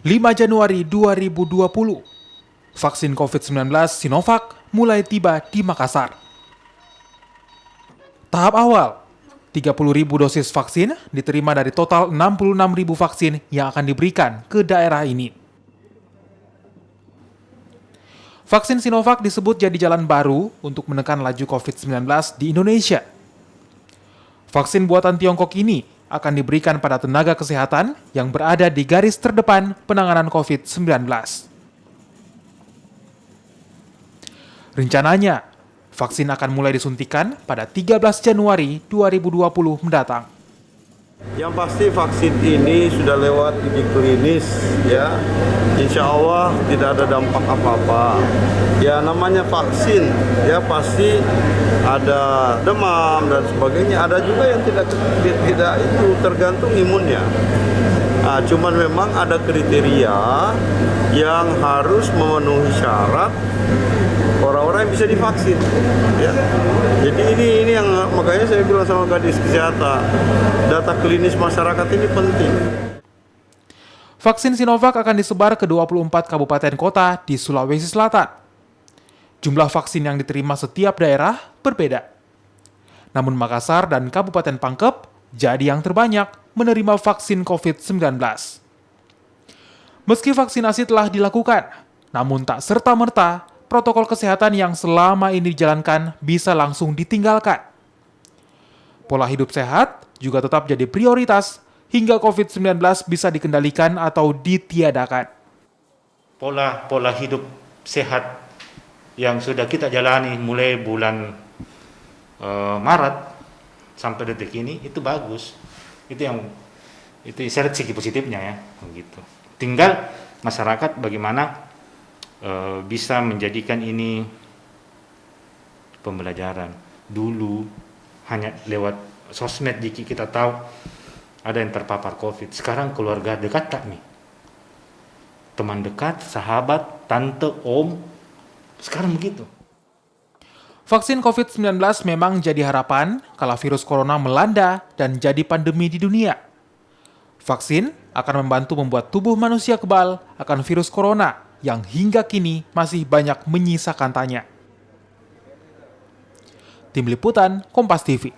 5 Januari 2020, vaksin COVID-19 Sinovac mulai tiba di Makassar. Tahap awal, 30.000 dosis vaksin diterima dari total 66.000 vaksin yang akan diberikan ke daerah ini. Vaksin Sinovac disebut jadi jalan baru untuk menekan laju COVID-19 di Indonesia. Vaksin buatan Tiongkok ini akan diberikan pada tenaga kesehatan yang berada di garis terdepan penanganan COVID-19. Rencananya, vaksin akan mulai disuntikan pada 13 Januari 2020 mendatang. Yang pasti vaksin ini sudah lewat uji klinis, ya. Insya Allah tidak ada dampak apa-apa. Ya namanya vaksin, ya pasti ada demam dan sebagainya. Ada juga yang tidak itu tergantung imunnya. Nah, cuman memang ada kriteria yang harus memenuhi syarat orang-orang yang bisa divaksin, ya. Jadi ini yang makanya saya bilang sama Kadis Kesehatan, data klinis masyarakat ini penting. Vaksin Sinovac akan disebar ke 24 kabupaten kota di Sulawesi Selatan. Jumlah vaksin yang diterima setiap daerah berbeda. Namun Makassar dan Kabupaten Pangkep jadi yang terbanyak menerima vaksin COVID-19. Meski vaksinasi telah dilakukan, namun tak serta-merta protokol kesehatan yang selama ini dijalankan bisa langsung ditinggalkan. Pola hidup sehat juga tetap jadi prioritas hingga COVID-19 bisa dikendalikan atau ditiadakan. Pola hidup sehat yang sudah kita jalani mulai bulan Maret sampai detik ini itu bagus. Itu saya lihat segi positifnya ya, begitu. Tinggal masyarakat bagaimana bisa menjadikan ini pembelajaran. Dulu hanya lewat sosmed jika kita tahu ada yang terpapar COVID. Sekarang keluarga dekat tak nih? Teman dekat, sahabat, tante, om. Sekarang begitu. Vaksin COVID-19 memang jadi harapan kala virus corona melanda dan jadi pandemi di dunia. Vaksin akan membantu membuat tubuh manusia kebal akan virus corona yang hingga kini masih banyak menyisakan tanya. Tim Liputan Kompas TV.